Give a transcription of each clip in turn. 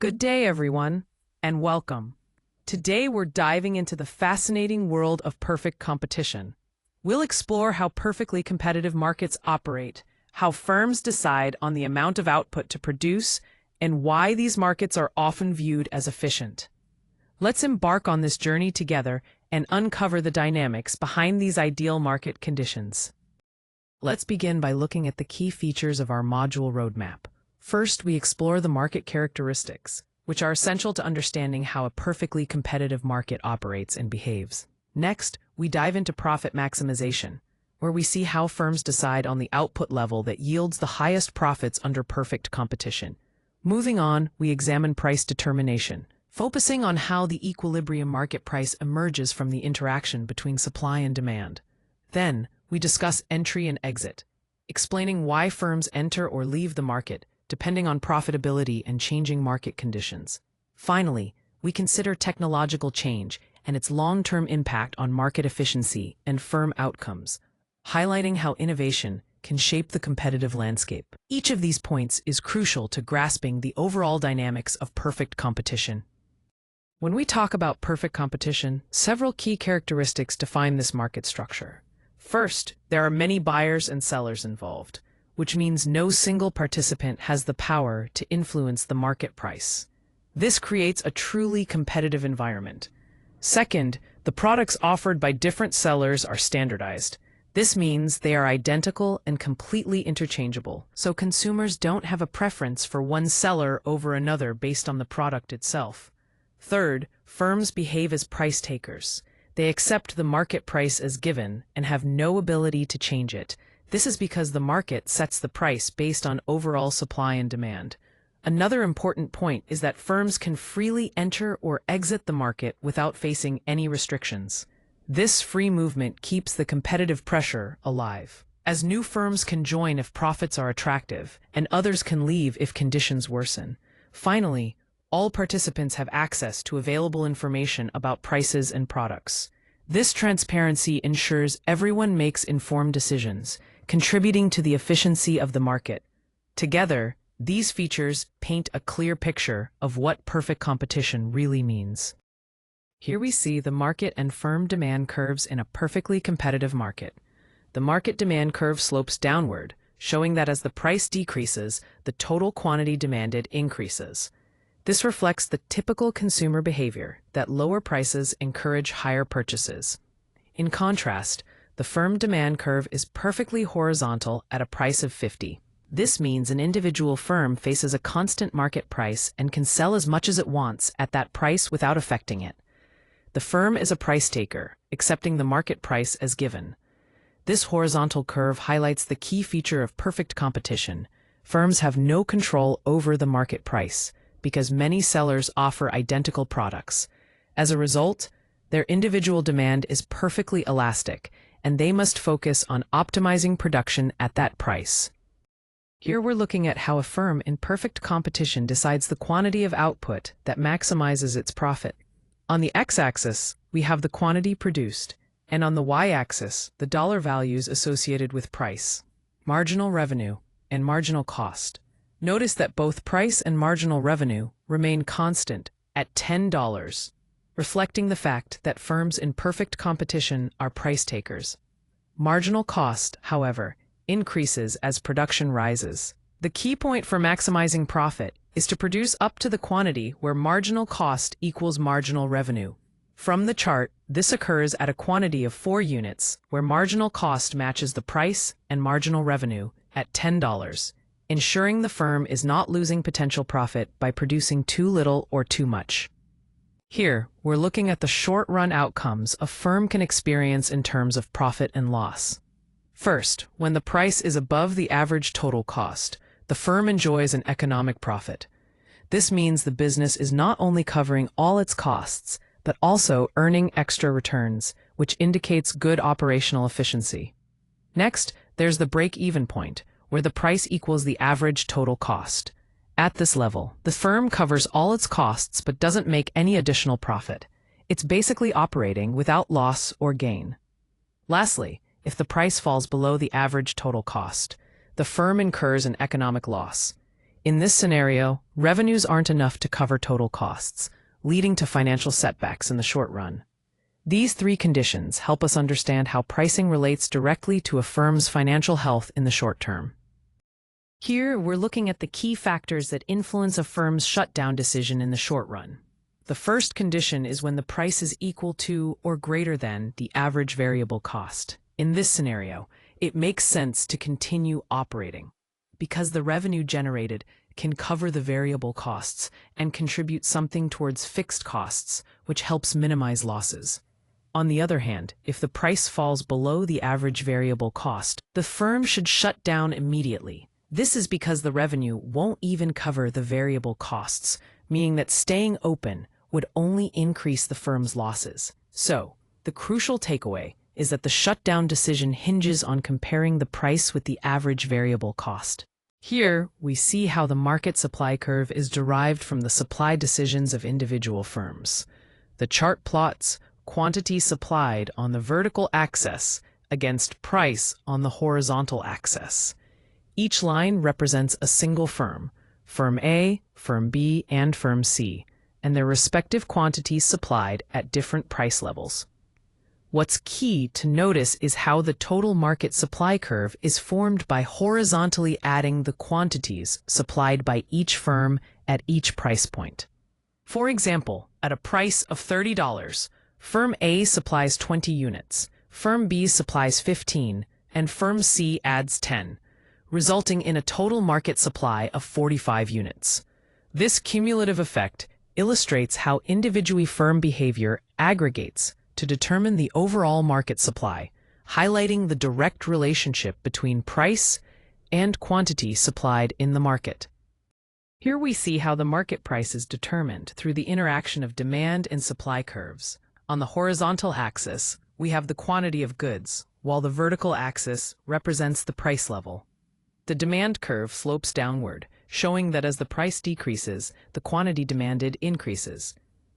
Good day, everyone, and welcome. Today we're diving into the fascinating world of perfect competition. We'll explore how perfectly competitive markets operate, how firms decide on the amount of output to produce, and why these markets are often viewed as efficient. Let's embark on this journey together and uncover the dynamics behind these ideal market conditions. Let's begin by looking at the key features of our module roadmap. First, we explore the market characteristics, which are essential to understanding how a perfectly competitive market operates and behaves. Next, we dive into profit maximization, where we see how firms decide on the output level that yields the highest profits under perfect competition. Moving on, we examine price determination, focusing on how the equilibrium market price emerges from the interaction between supply and demand. Then, we discuss entry and exit, explaining why firms enter or leave the market, depending on profitability and changing market conditions. Finally, we consider technological change and its long-term impact on market efficiency and firm outcomes, highlighting how innovation can shape the competitive landscape. Each of these points is crucial to grasping the overall dynamics of perfect competition. When we talk about perfect competition, several key characteristics define this market structure. First, there are many buyers and sellers involved, which means no single participant has the power to influence the market price. This creates a truly competitive environment. Second, the products offered by different sellers are standardized. This means they are identical and completely interchangeable, so consumers don't have a preference for one seller over another based on the product itself. Third, firms behave as price takers. They accept the market price as given and have no ability to change it. This is because the market sets the price based on overall supply and demand. Another important point is that firms can freely enter or exit the market without facing any restrictions. This free movement keeps the competitive pressure alive, as new firms can join if profits are attractive, and others can leave if conditions worsen. Finally, all participants have access to available information about prices and products. This transparency ensures everyone makes informed decisions, contributing to the efficiency of the market. Together, these features paint a clear picture of what perfect competition really means. Here we see the market and firm demand curves in a perfectly competitive market. The market demand curve slopes downward, showing that as the price decreases, the total quantity demanded increases. This reflects the typical consumer behavior that lower prices encourage higher purchases. In contrast, the firm demand curve is perfectly horizontal at a price of 50. This means an individual firm faces a constant market price and can sell as much as it wants at that price without affecting it. The firm is a price taker, accepting the market price as given. This horizontal curve highlights the key feature of perfect competition. Firms have no control over the market price because many sellers offer identical products. As a result, their individual demand is perfectly elastic, and they must focus on optimizing production at that price. Here we're looking at how a firm in perfect competition decides the quantity of output that maximizes its profit. On the x-axis, we have the quantity produced, and on the y-axis, the dollar values associated with price, marginal revenue, and marginal cost. Notice that both price and marginal revenue remain constant at $10. Reflecting the fact that firms in perfect competition are price takers. Marginal cost, however, increases as production rises. The key point for maximizing profit is to produce up to the quantity where marginal cost equals marginal revenue. From the chart, this occurs at a quantity of 4 units, where marginal cost matches the price and marginal revenue at $10, ensuring the firm is not losing potential profit by producing too little or too much. Here, we're looking at the short-run outcomes a firm can experience in terms of profit and loss. First, when the price is above the average total cost, the firm enjoys an economic profit. This means the business is not only covering all its costs, but also earning extra returns, which indicates good operational efficiency. Next, there's the break-even point, where the price equals the average total cost. At this level, the firm covers all its costs but doesn't make any additional profit. It's basically operating without loss or gain. Lastly, if the price falls below the average total cost, the firm incurs an economic loss. In this scenario, revenues aren't enough to cover total costs, leading to financial setbacks in the short run. These three conditions help us understand how pricing relates directly to a firm's financial health in the short term. Here, we're looking at the key factors that influence a firm's shutdown decision in the short run. The first condition is when the price is equal to or greater than the average variable cost. In this scenario, it makes sense to continue operating, because the revenue generated can cover the variable costs and contribute something towards fixed costs, which helps minimize losses. On the other hand, if the price falls below the average variable cost, the firm should shut down immediately. This is because the revenue won't even cover the variable costs, meaning that staying open would only increase the firm's losses. So, the crucial takeaway is that the shutdown decision hinges on comparing the price with the average variable cost. Here, we see how the market supply curve is derived from the supply decisions of individual firms. The chart plots quantity supplied on the vertical axis against price on the horizontal axis. Each line represents a single firm, Firm A, Firm B, and Firm C, and their respective quantities supplied at different price levels. What's key to notice is how the total market supply curve is formed by horizontally adding the quantities supplied by each firm at each price point. For example, at a price of $30, Firm A supplies 20 units, Firm B supplies 15, and Firm C adds 10, resulting in a total market supply of 45 units. This cumulative effect illustrates how individual firm behavior aggregates to determine the overall market supply, highlighting the direct relationship between price and quantity supplied in the market. Here we see how the market price is determined through the interaction of demand and supply curves. On the horizontal axis, we have the quantity of goods, while the vertical axis represents the price level. The demand curve slopes downward, showing that as the price decreases, the quantity demanded increases.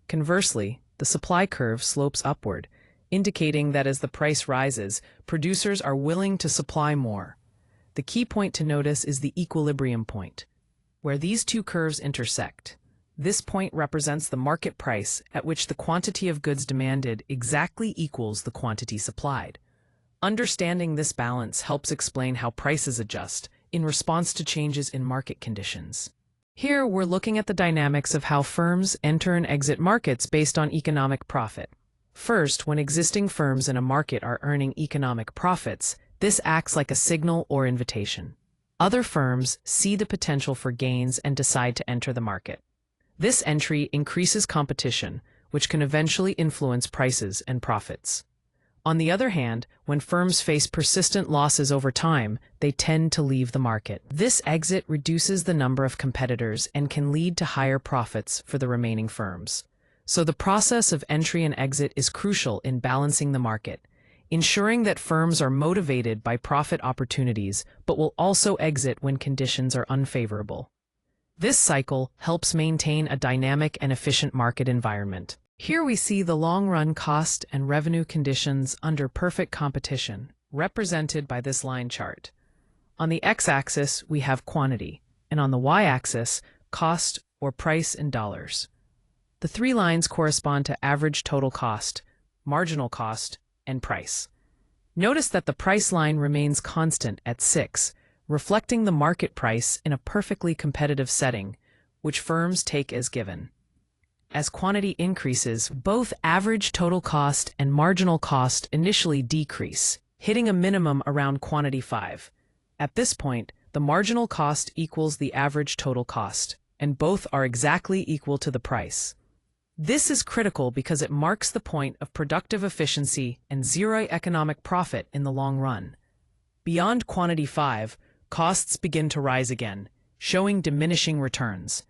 Conversely, the supply curve slopes upward, indicating that as the price rises, producers are willing to supply more. The key point to notice is the equilibrium point, where these two curves intersect. This point represents the market price at which the quantity of goods demanded exactly equals the quantity supplied. Understanding this balance helps explain how prices adjust in response to changes in market conditions. Here, we're looking at the dynamics of how firms enter and exit markets based on economic profit. First, when existing firms in a market are earning economic profits, this acts like a signal or invitation. Other firms see the potential for gains and decide to enter the market. This entry increases competition, which can eventually influence prices and profits. On the other hand, when firms face persistent losses over time, they tend to leave the market. This exit reduces the number of competitors and can lead to higher profits for the remaining firms. So the process of entry and exit is crucial in balancing the market, ensuring that firms are motivated by profit opportunities but will also exit when conditions are unfavorable. This cycle helps maintain a dynamic and efficient market environment. Here we see the long-run cost and revenue conditions under perfect competition, represented by this line chart. On the x-axis, we have quantity, and on the y-axis, cost or price in dollars. The three lines correspond to average total cost, marginal cost, and price. Notice that the price line remains constant at 6, reflecting the market price in a perfectly competitive setting, which firms take as given. As quantity increases, both average total cost and marginal cost initially decrease, hitting a minimum around quantity 5. At this point, the marginal cost equals the average total cost, and both are exactly equal to the price. This is critical because it marks the point of productive efficiency and zero economic profit in the long run. Beyond quantity 5, costs begin to rise again, showing diminishing returns.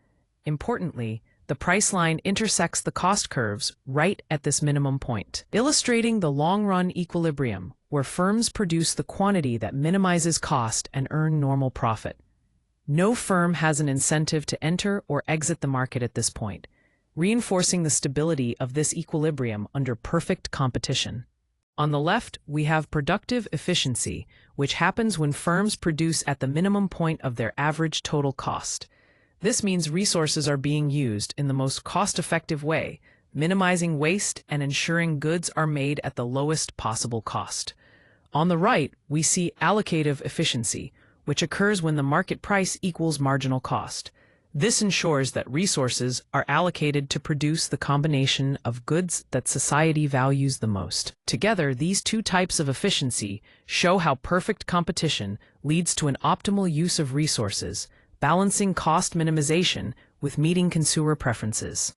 Importantly, the price line intersects the cost curves right at this minimum point, illustrating the long-run equilibrium where firms produce the quantity that minimizes cost and earn normal profit. No firm has an incentive to enter or exit the market at this point, reinforcing the stability of this equilibrium under perfect competition. On the left, we have productive efficiency, which happens when firms produce at the minimum point of their average total cost. This means resources are being used in the most cost-effective way, minimizing waste and ensuring goods are made at the lowest possible cost. On the right, we see allocative efficiency, which occurs when the market price equals marginal cost. This ensures that resources are allocated to produce the combination of goods that society values the most. Together, these two types of efficiency show how perfect competition leads to an optimal use of resources, balancing cost minimization with meeting consumer preferences.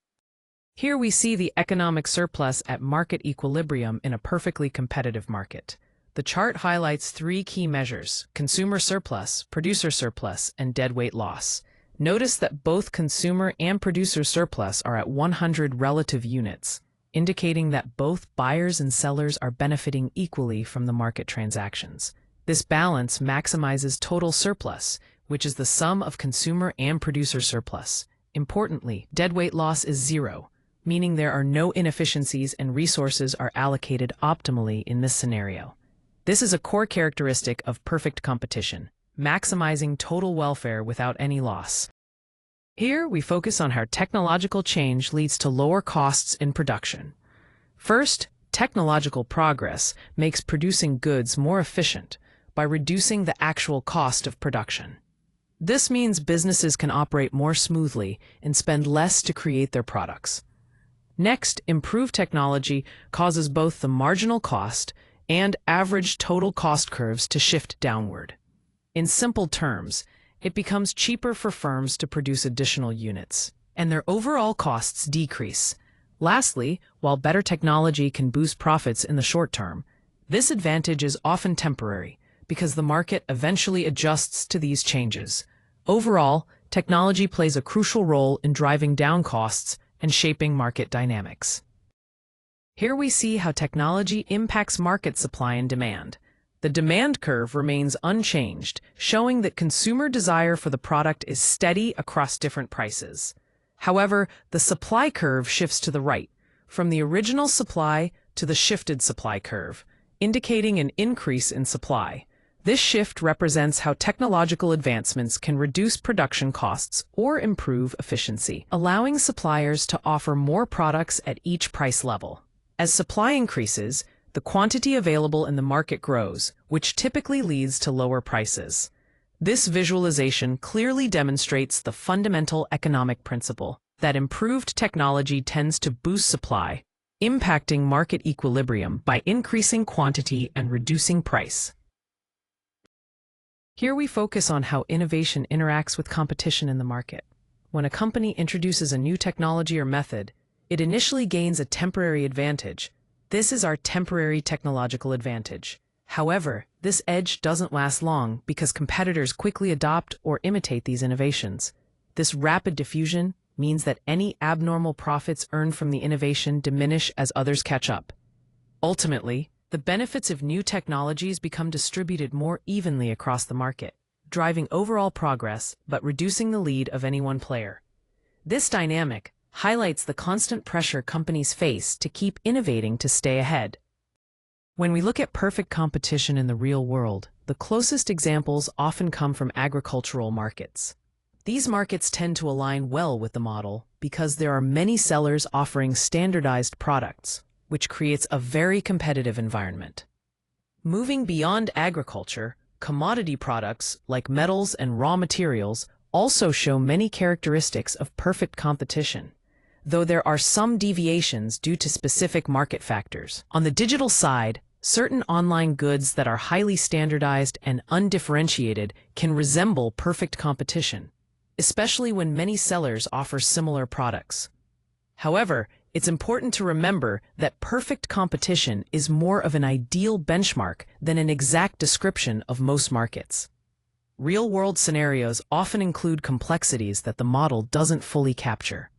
Here we see the economic surplus at market equilibrium in a perfectly competitive market. The chart highlights three key measures: consumer surplus, producer surplus, and deadweight loss. Notice that both consumer and producer surplus are at 100 relative units, indicating that both buyers and sellers are benefiting equally from the market transactions. This balance maximizes total surplus, which is the sum of consumer and producer surplus. Importantly, deadweight loss is zero, meaning there are no inefficiencies and resources are allocated optimally in this scenario. This is a core characteristic of perfect competition, maximizing total welfare without any loss. Here, we focus on how technological change leads to lower costs in production. First, technological progress makes producing goods more efficient by reducing the actual cost of production. This means businesses can operate more smoothly and spend less to create their products. Next, improved technology causes both the marginal cost and average total cost curves to shift downward. In simple terms, it becomes cheaper for firms to produce additional units, and their overall costs decrease. Lastly, while better technology can boost profits in the short term, this advantage is often temporary because the market eventually adjusts to these changes. Overall, technology plays a crucial role in driving down costs and shaping market dynamics. Here we see how technology impacts market supply and demand. The demand curve remains unchanged, showing that consumer desire for the product is steady across different prices. However, the supply curve shifts to the right, from the original supply to the shifted supply curve, indicating an increase in supply. This shift represents how technological advancements can reduce production costs or improve efficiency, allowing suppliers to offer more products at each price level. As supply increases, the quantity available in the market grows, which typically leads to lower prices. This visualization clearly demonstrates the fundamental economic principle that improved technology tends to boost supply, impacting market equilibrium by increasing quantity and reducing price. Here we focus on how innovation interacts with competition in the market. When a company introduces a new technology or method, it initially gains a temporary advantage. This is our temporary technological advantage. However, this edge doesn't last long because competitors quickly adopt or imitate these innovations. This rapid diffusion means that any abnormal profits earned from the innovation diminish as others catch up. Ultimately, the benefits of new technologies become distributed more evenly across the market, driving overall progress but reducing the lead of any one player. This dynamic highlights the constant pressure companies face to keep innovating to stay ahead. When we look at perfect competition in the real world, the closest examples often come from agricultural markets. These markets tend to align well with the model because there are many sellers offering standardized products, which creates a very competitive environment. Moving beyond agriculture, commodity products like metals and raw materials also show many characteristics of perfect competition, though there are some deviations due to specific market factors. On the digital side, certain online goods that are highly standardized and undifferentiated can resemble perfect competition, especially when many sellers offer similar products. However, it's important to remember that perfect competition is more of an ideal benchmark than an exact description of most markets. Real-world scenarios often include complexities that the model doesn't fully capture.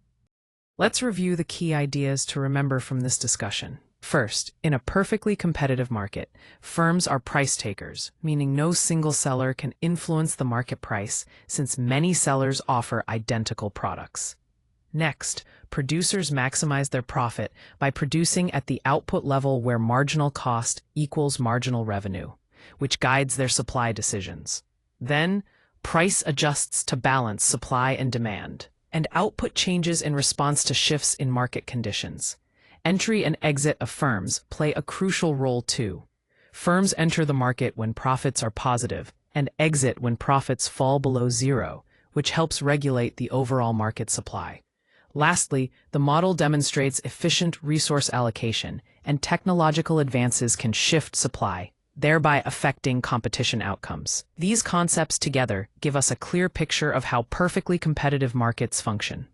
Let's review the key ideas to remember from this discussion. First, in a perfectly competitive market, firms are price takers, meaning no single seller can influence the market price since many sellers offer identical products. Next, producers maximize their profit by producing at the output level where marginal cost equals marginal revenue, which guides their supply decisions. Then, Price adjusts to balance supply and demand, and output changes in response to shifts in market conditions. Entry and exit of firms play a crucial role too. Firms enter the market when profits are positive and exit when profits fall below zero, which helps regulate the overall market supply. Lastly, the model demonstrates efficient resource allocation, and technological advances can shift supply, thereby affecting competition outcomes. These concepts together give us a clear picture of how perfectly competitive markets function.